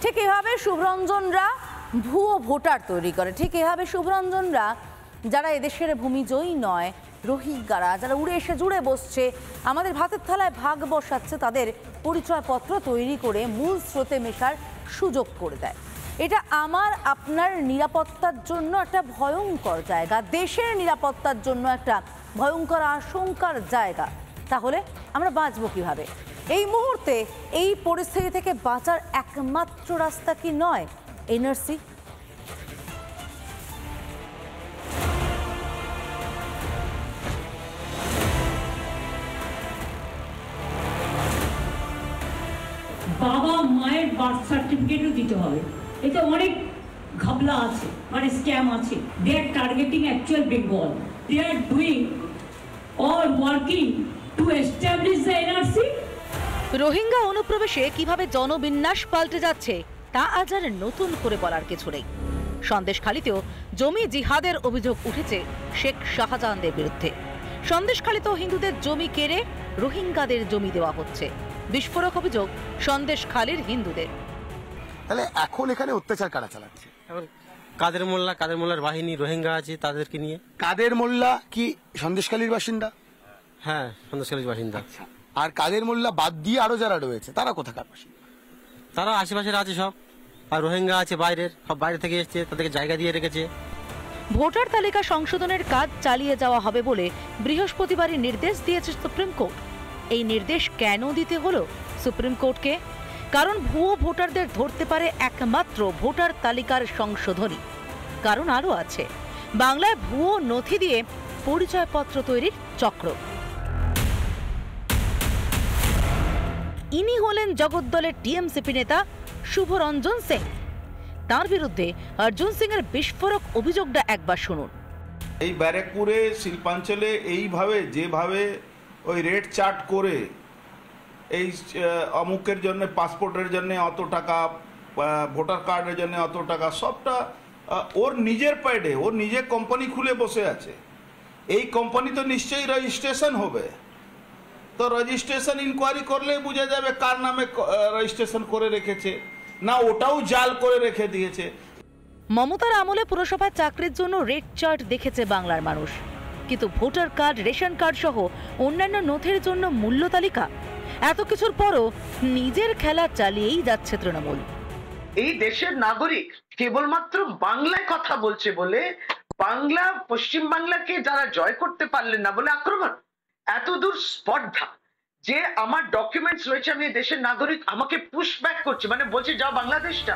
ঠিক এভাবে শুভরঞ্জনরা ভুয়ো ভোটার তৈরি করে, ঠিক এভাবে শুভরঞ্জনরা যারা এদেশের ভূমিজয়ী নয়, রোহিঙ্গারা যারা উড়ে এসে জুড়ে বসছে, আমাদের ভাতের থালায় ভাগ বসাচ্ছে, তাদের পরিচয়পত্র তৈরি করে মূল স্রোতে মেশার সুযোগ করে দেয়। এটা আমার আপনার নিরাপত্তার জন্য একটা ভয়ঙ্কর জায়গা, দেশের নিরাপত্তার জন্য একটা ভয়ঙ্কর আশঙ্কার জায়গা। তাহলে আমরা বাঁচবো কিভাবে? এই মুহূর্তে এই পরিস্থিতি থেকে বাঁচার একমাত্র রাস্তা কি নয় এনআরসি? বাবা মায়ের বার্থ সার্টিফিকেটও দিতে হবে। এতে অনেক ঘাবলা আছে, মানে স্ক্যাম আছে। They are targeting actual Bengal. They are doing or working to establish the NRC. Rohingya অনুপ্রবেশে কিভাবে জনবিন্যাস পাল্টে যাচ্ছে তা আজ আর নতুন করে বলার কিছু নেই। সন্দেশখালীতেও জমি জিহাদের অভিযোগ উঠেছে শেখ শাহজাহানদের বিরুদ্ধে। সন্দেশখালীতেও হিন্দুদের জমি কেড়ে রোহিঙ্গাদের জমি দেওয়া হচ্ছে। বিস্ফোরক অভিযোগ সন্দেশখালীর হিন্দুদের। তাহলে এখন এখানে অত্যাচার কারা চালাচ্ছে? এখন কাদের মোল্লার বাহিনী রোহিঙ্গা আছে তাদেরকে নিয়ে। কাদের মোল্লা কি সন্দেশখালীর বাসিন্দা? হ্যাঁ, সন্দেশখালীর বাসিন্দা। আর কাদের মোল্লা বাদ দিয়ে আরো যারা রয়েছে তারা কোথাকার বাসিন্দা? তারা আশেপাশের আছে সব। আর রোহিঙ্গা আছে বাইরের, সব বাইরে থেকে এসছে, তাদেরকে জায়গা দিয়ে রেখেছে। ভোটার তালিকা সংশোধনের কাজ চালিয়ে যাওয়া হবে বলে বৃহস্পতিবারই নির্দেশ দিয়েছে সুপ্রিম কোর্ট। এই নির্দেশ কেন দিতে হলো সুপ্রিম কোর্টকে? কারণ ভুয়ো ভোটারদের ধরতে পারে একমাত্র ভোটার তালিকার সংশোধনী। কারণ আরও আছে, বাংলায় ভুয়ো নথি দিয়ে পরিচয়পত্র তৈরির চক্র। ইনি হলেন জগদ্দলের টিএমসিপি নেতা শুভরঞ্জন সিং। তার বিরুদ্ধে অর্জুন সিং এর বিস্ফোরক অভিযোগটা একবার শুনুন। এই ব্যারাকপুরে শিল্পাঞ্চলে এইভাবে যেভাবে ওই রেট চার্ট করে এই অমুকের জন্য, পাসপোর্টের জন্য অত টাকা, ভোটার কার্ডের জন্য অত টাকা, সবটা ওর নিজের প্যাডে, ওর নিজে কোম্পানি খুলে বসে আছে। এই কোম্পানি তো নিশ্চয়ই রেজিস্ট্রেশন হবে, তো রেজিস্ট্রেশন ইনকোয়ারি করলে বোঝা যাবে কার নামে রেজিস্ট্রেশন করে রেখেছে, না ওটাও জাল করে রেখে দিয়েছে। মমতার আমলে পুরসভায় চাকরির জন্য রেট চার্ট দেখেছে বাংলার মানুষ, কিন্তু ভোটার কার্ড, রেশন কার্ড সহ অন্যান্য নথির জন্য মূল্য তালিকা। এত কিছুর পরও নিজের খেলা চালিয়েই যাচ্ছে তৃণমূল। এই দেশের নাগরিক কেবলমাত্র বাংলায় কথা বলছে বলে, বাংলা, পশ্চিম বাংলাকে যারা জয় করতে পারলেন না বলে আক্রমণ। এত দূর স্পর্ধা যে আমার ডকুমেন্টস রয়েছে, আমি দেশের নাগরিক, আমাকে পুশ ব্যাক করছে, মানে বলছে যাও বাংলাদেশটা।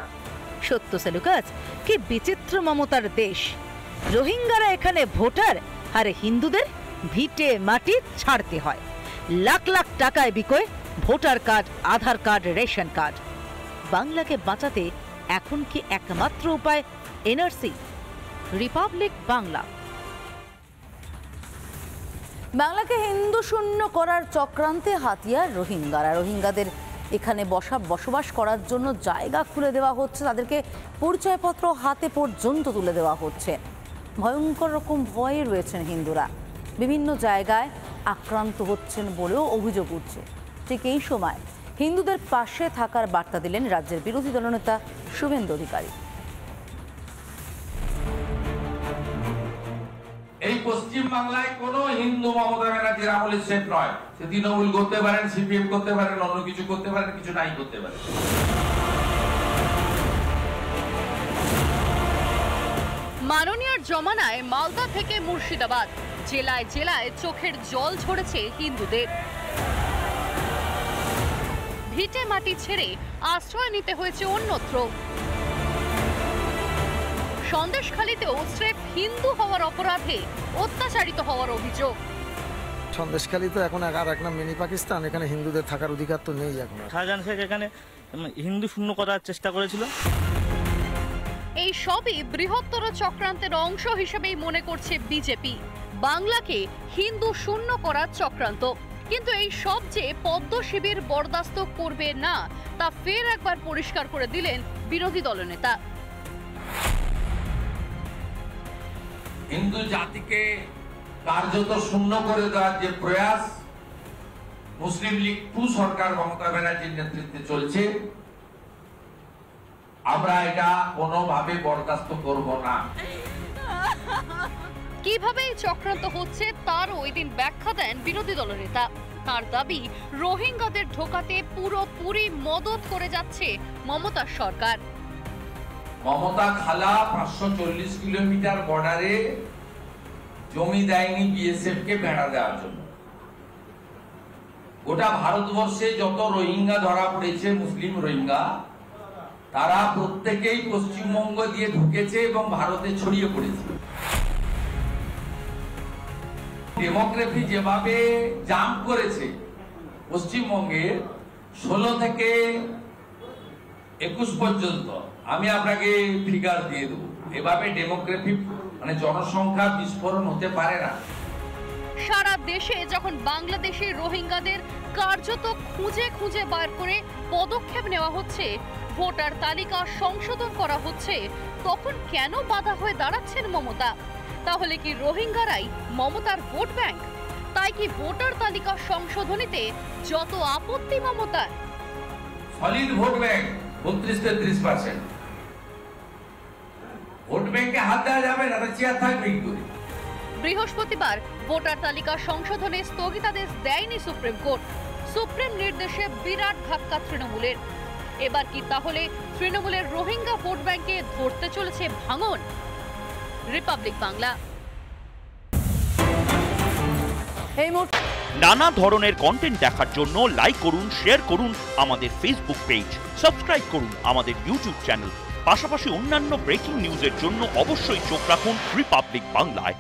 সত্য সেলুকাস, কি বিচিত্র মমতার দেশ। রোহিঙ্গারা এখানে ভোটার, আর হিন্দুদের ভিটে মাটি ছাড়তে হয়। লাখ লাখ টাকায় বিকোয় ভোটার কার্ড, আধার কার্ড, রেশন কার্ড। বাংলাকে বাঁচাতে এখন কি একমাত্র উপায় এনআরসি? রিপাবলিক বাংলা। বাংলাকে হিন্দু শূন্য করার চক্রান্তে হাতিয়ার রোহিঙ্গারা। রোহিঙ্গাদের এখানে বসবাস করার জন্য জায়গা খুলে দেওয়া হচ্ছে, তাদেরকে পরিচয়পত্র হাতে পর্যন্ত তুলে দেওয়া হচ্ছে। ভয়ঙ্কর রকম ভয়ে রয়েছেন হিন্দুরা, বিভিন্ন জায়গায় আক্রান্ত হচ্ছেন বলেও অভিযোগ উঠছে। ঠিক এই সময় হিন্দুদের পাশে থাকার বার্তা দিলেন রাজ্যের বিরোধী দলনেতা শুভেন্দু অধিকারী। এই পশ্চিম বাংলায় কোন হিন্দু মমতা ব্যানার্জির আমলে সেফ নয়। সে তৃণমূল করতে পারেন, সিপিএম করতে পারেন, অন্য কিছু করতে পারেন, কিছু নাই করতে পারেন। মাননীয়ার জমানায় মালদা থেকে মুর্শিদাবাদ, জেলায় জেলায় চোখের জল ঝরেছে হিন্দুদের। ভিটে মাটি ছেড়ে আশ্রয় নিতে হয়েছে অন্যত্র। সন্দেশখালীতেও স্রেফ হিন্দু হওয়ার অপরাধে অত্যাচারিত হওয়ার অভিযোগ। সন্দেশখালী তো এখন আর এক নাম মিনি পাকিস্তান, এখানে হিন্দুদের থাকার অধিকার তো নেই। এখন শাহজাহান শেখ এখানে হিন্দু শূন্য করার চেষ্টা করেছিল। এই সবই বৃহত্তর চক্রান্তের অংশ হিসেবেই মনে করছে বিজেপি। বাংলাকে হিন্দু শূন্য করার চক্রান্ত। কিন্তু এই সব যে পদ্ম শিবির বরদাস্ত করবে না, তা ফের একবার পরিষ্কার করে দিলেন বিরোধী দলনেতা। হিন্দু জাতিকে কার্যত শূন্য করে দেওয়ার যে প্রয়াস মুসলিম লীগ 2 সরকার মমতা ব্যানার্জির নেতৃত্বে চলছে, আমরা এটা কোনোভাবে বরদাস্ত করব না। কিভাবে এই চক্রান্ত হচ্ছে তার ওই দিন ব্যাখ্যা দেন বিরোধী দলনেতা। তার দাবি, রোহিঙ্গাদের ঢোকাতে পুরোপুরি মদত করে যাচ্ছে মমতার সরকার। মমতা খালা 540 কিলোমিটার বর্ডারে জমি দেয়নি বিএসএফ কে বেড়া দেওয়ার জন্য। গোটা ভারতবর্ষে যত রোহিঙ্গা ধরা পড়েছে, মুসলিম রোহিঙ্গা, তারা প্রত্যেকেই পশ্চিমবঙ্গ দিয়ে ঢুকেছে এবং ভারতে ছড়িয়ে পড়েছে। ডেমোগ্রাফি যেভাবে জাম্প করেছে পশ্চিমবঙ্গের 16 থেকে 21 পর্যন্ত, আমি আপনাকে ফিগার দিয়ে দেবো। এভাবে ডেমোগ্রাফি মানে জনসংখ্যা বিস্ফোরণ হতে পারে না। সারা দেশে যখন বাংলাদেশের রোহিঙ্গাদের কার্যত খুঁজে খুঁজে বার করে পদক্ষেপ নেওয়া হচ্ছে, ভোটার তালিকা সংশোধন করা হচ্ছে, তখন কেন বাধা হয়ে দাঁড়াচ্ছেন মমতা? তাহলে কি রোহিঙ্গারাই মমতার ভোট ব্যাংক? তাই কি ভোটার তালিকা সংশোধনীতে যত আপত্তি মমতার? Solid vote bank 32-33%। ভোট ব্যাংকে হাত দেওয়া যাবে না, চেয়ার থাকবে কি করে? বৃহস্পতিবার ভোটার তালিকা সংশোধনে স্থগিতাদেশ দেয়নি সুপ্রিম কোর্ট। সুপ্রিম নির্দেশে বিরাট ধাক্কা তৃণমূলের। এবার কি তাহলে তৃণমূলের রোহিঙ্গা ভোট ব্যাংকে ধরতে চলেছে ভাঙন? রিপাবলিক বাংলা। নানা ধরনের কন্টেন্ট দেখার জন্য লাইক করুন, শেয়ার করুন আমাদের ফেসবুক পেজ, সাবস্ক্রাইব করুন আমাদের ইউটিউব চ্যানেল। পাশাপাশি অন্যান্য ব্রেকিং নিউজের জন্য অবশ্যই চোখ রাখুন রিপাবলিক বাংলায়।